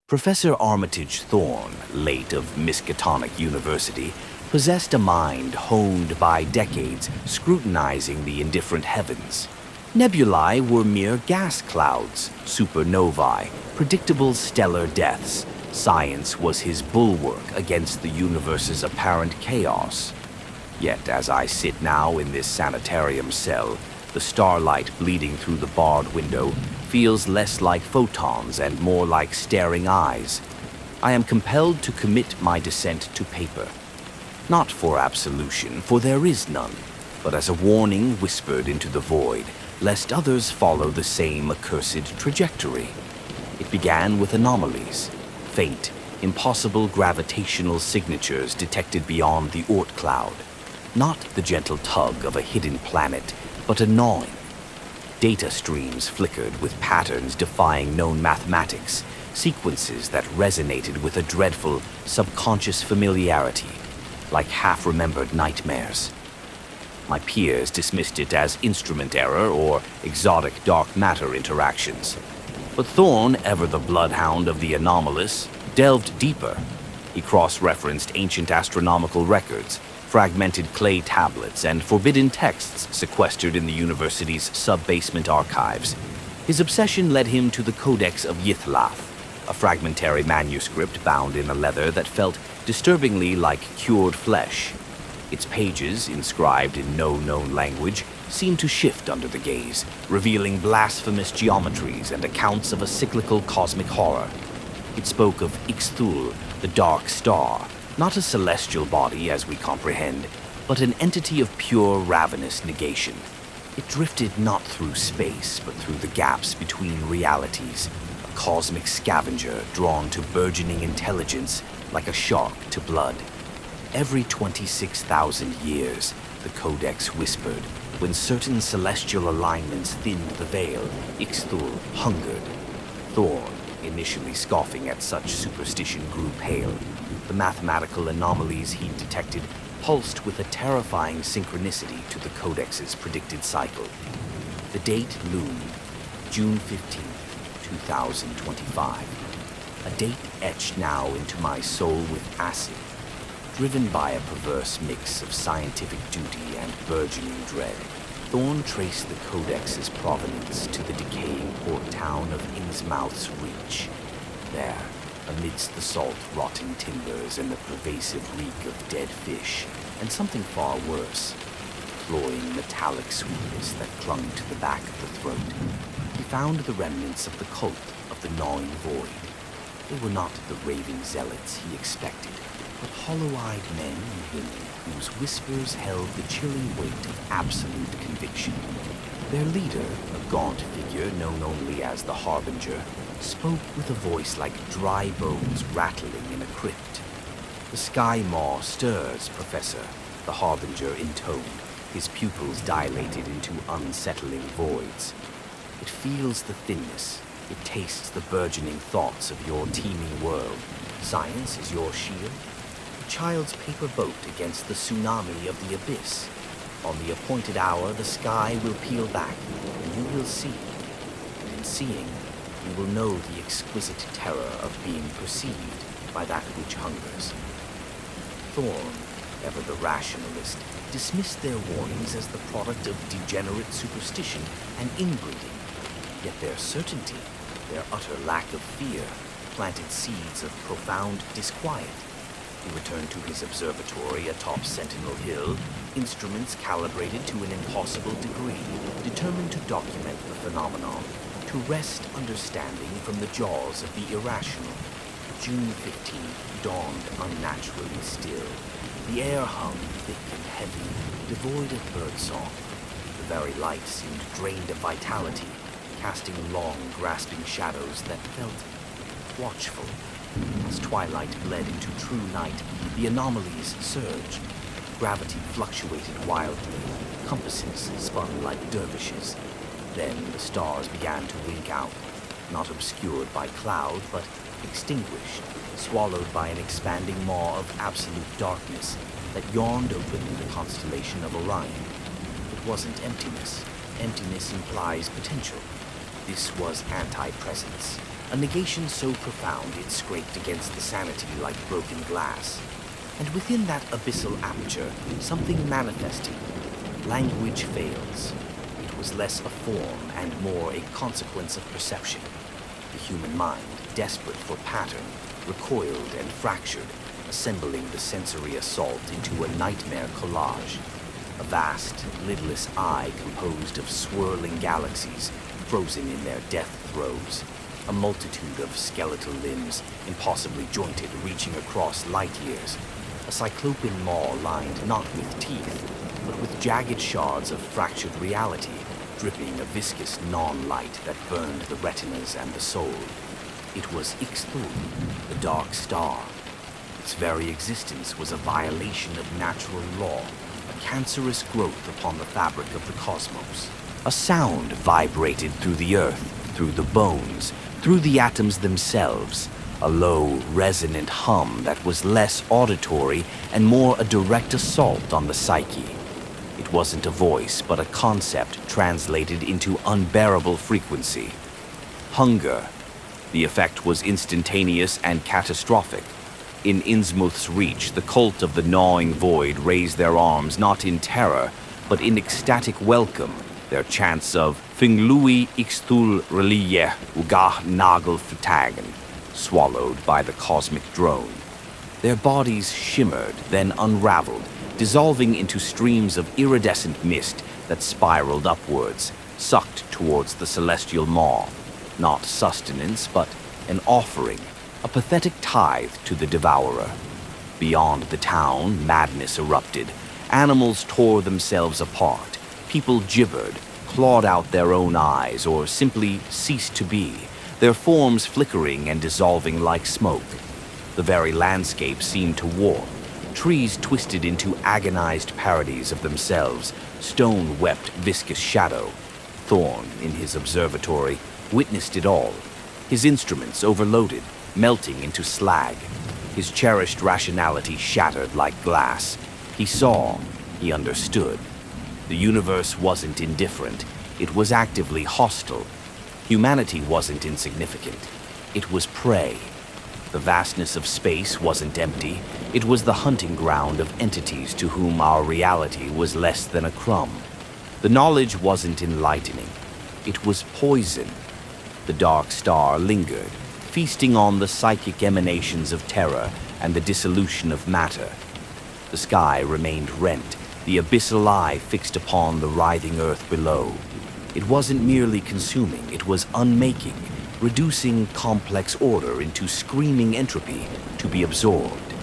Professor Armitage Thorne, late of Miskatonic University, possessed a mind honed by decades scrutinizing the indifferent heavens. Nebulae were mere gas clouds, supernovae, predictable stellar deaths. Science was his bulwark against the universe's apparent chaos. Yet as I sit now in this sanitarium cell, the starlight bleeding through the barred window feels less like photons and more like staring eyes. I am compelled to commit my descent to paper. Not for absolution, for there is none, but as a warning whispered into the void, lest others follow the same accursed trajectory. It began with anomalies, faint, impossible gravitational signatures detected beyond the Oort cloud. Not the gentle tug of a hidden planet, but a gnawing. Data streams flickered with patterns defying known mathematics, sequences that resonated with a dreadful, subconscious familiarity, like half-remembered nightmares. My peers dismissed it as instrument error or exotic dark matter interactions. But Thorne, ever the bloodhound of the anomalous, delved deeper. He cross-referenced ancient astronomical records, fragmented clay tablets, and forbidden texts sequestered in the university's sub-basement archives. His obsession led him to the Codex of Yithlath, a fragmentary manuscript bound in a leather that felt disturbingly like cured flesh. Its pages, inscribed in no known language, seemed to shift under the gaze, revealing blasphemous geometries and accounts of a cyclical cosmic horror. It spoke of Ixthul, the Dark Star, not a celestial body as we comprehend, but an entity of pure ravenous negation. It drifted not through space, but through the gaps between realities, a cosmic scavenger drawn to burgeoning intelligence like a shark to blood. Every 26,000 years, the Codex whispered, when certain celestial alignments thinned the veil, Ixthul hungered. Thorne, initially scoffing at such superstition, grew pale. The mathematical anomalies he detected pulsed with a terrifying synchronicity to the Codex's predicted cycle. The date loomed, June 15, 2025. A date etched now into my soul with acid, driven by a perverse mix of scientific duty and burgeoning dread. Thorne traced the Codex's provenance to the decaying port town of Innsmouth's Reach. There, amidst the salt, rotting timbers and the pervasive reek of dead fish, and something far worse, cloying metallic sweetness that clung to the back of the throat, he found the remnants of the cult of the gnawing void. They were not the raving zealots he expected, but hollow-eyed men and women whose whispers held the chilling weight of absolute conviction. Their leader, a gaunt figure known only as the Harbinger, spoke with a voice like dry bones rattling in a crypt. "The sky maw stirs, Professor," the Harbinger intoned, his pupils dilated into unsettling voids. "It feels the thinness. It tastes the burgeoning thoughts of your teeming world. Science is your shield? A child's paper boat against the tsunami of the abyss. On the appointed hour, the sky will peel back, and you will see. And in seeing, you will know the exquisite terror of being perceived by that which hungers." Thorne, ever the rationalist, dismissed their warnings as the product of degenerate superstition and inbreeding. Yet their certainty, their utter lack of fear, planted seeds of profound disquiet. He returned to his observatory atop Sentinel Hill, instruments calibrated to an impossible degree, determined to document the phenomenon, to wrest understanding from the jaws of the irrational. June 15th dawned unnaturally still. The air hung thick and heavy, devoid of birdsong. The very light seemed drained of vitality, casting long, grasping shadows that felt watchful. As twilight bled into true night, the anomalies surged. Gravity fluctuated wildly, compasses spun like dervishes. Then the stars began to wink out, not obscured by cloud, but extinguished, swallowed by an expanding maw of absolute darkness that yawned open in the constellation of Orion. It wasn't emptiness. Emptiness implies potential. This was anti-presence. a negation so profound it scraped against the sanity like broken glass. And within that abyssal aperture, something manifested. Language fails. It was less a form and more a consequence of perception. The human mind, desperate for pattern, recoiled and fractured, assembling the sensory assault into a nightmare collage. A vast, lidless eye composed of swirling galaxies, frozen in their death throes. A multitude of skeletal limbs, impossibly jointed, reaching across light years. A cyclopean maw lined not with teeth, but with jagged shards of fractured reality, dripping a viscous non-light that burned the retinas and the soul. It was Ixthul, the Dark Star. Its very existence was a violation of natural law, a cancerous growth upon the fabric of the cosmos. A sound vibrated through the earth, through the bones, through the atoms themselves, a low, resonant hum that was less auditory and more a direct assault on the psyche. It wasn't a voice, but a concept translated into unbearable frequency. Hunger. The effect was instantaneous and catastrophic. In Innsmouth's reach, the cult of the gnawing void raised their arms not in terror, but in ecstatic welcome, their chants of Finglui Ixthul Reliye Ugah Nagel Vertagen, swallowed by the cosmic drone. Their bodies shimmered, then unraveled, dissolving into streams of iridescent mist that spiraled upwards, sucked towards the celestial maw. Not sustenance, but an offering, a pathetic tithe to the devourer. Beyond the town, madness erupted. Animals tore themselves apart. People gibbered, clawed out their own eyes, or simply ceased to be, their forms flickering and dissolving like smoke. The very landscape seemed to warp. Trees twisted into agonized parodies of themselves. Stone wept viscous shadow. Thorn, in his observatory, witnessed it all. His instruments overloaded, melting into slag. His cherished rationality shattered like glass. He saw, he understood. The universe wasn't indifferent. It was actively hostile. Humanity wasn't insignificant. It was prey. The vastness of space wasn't empty. It was the hunting ground of entities to whom our reality was less than a crumb. The knowledge wasn't enlightening. It was poison. The Dark Star lingered, feasting on the psychic emanations of terror and the dissolution of matter. The sky remained rent, the abyssal eye fixed upon the writhing earth below. It wasn't merely consuming, it was unmaking, reducing complex order into screaming entropy to be absorbed.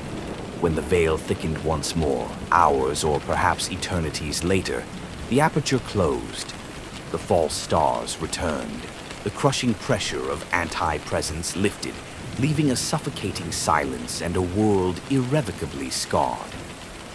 When the veil thickened once more, hours or perhaps eternities later, the aperture closed. The false stars returned. The crushing pressure of anti-presence lifted, leaving a suffocating silence and a world irrevocably scarred.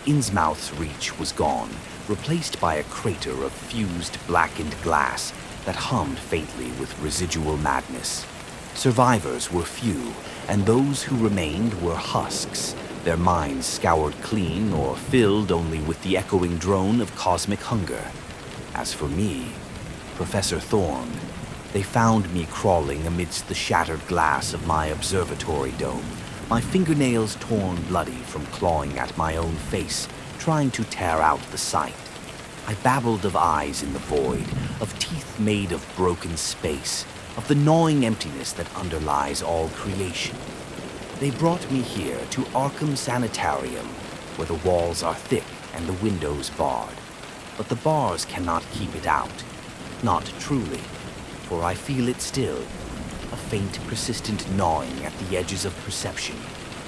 Innsmouth's reach was gone, replaced by a crater of fused, blackened glass that hummed faintly with residual madness. Survivors were few, and those who remained were husks, their minds scoured clean or filled only with the echoing drone of cosmic hunger. As for me, Professor Thorne, they found me crawling amidst the shattered glass of my observatory dome, my fingernails torn bloody from clawing at my own face, trying to tear out the sight. I babbled of eyes in the void, of teeth made of broken space, of the gnawing emptiness that underlies all creation. They brought me here to Arkham Sanitarium, where the walls are thick and the windows barred. But the bars cannot keep it out. Not truly, for I feel it still. A faint, persistent gnawing at the edges of perception,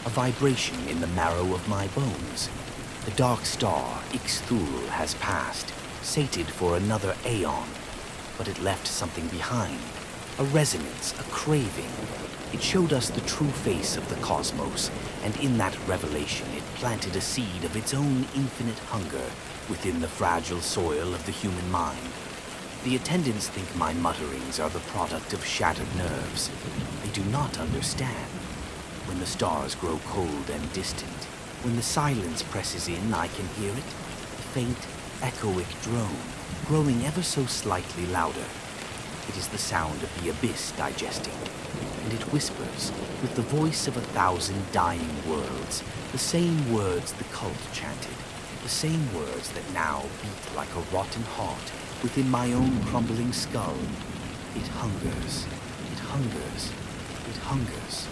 a vibration in the marrow of my bones. The Dark Star, Ixthul, has passed, sated for another aeon, but it left something behind. A resonance, a craving. It showed us the true face of the cosmos, and in that revelation it planted a seed of its own infinite hunger within the fragile soil of the human mind. The attendants think my mutterings are the product of shattered nerves. They do not understand. When the stars grow cold and distant, when the silence presses in, I can hear it, a faint, echoic drone, growing ever so slightly louder. It is the sound of the abyss digesting. and it whispers, with the voice of 1,000 dying worlds, the same words the cult chanted, the same words that now beat like a rotten heart within my own crumbling skull. It hungers, it hungers, it hungers.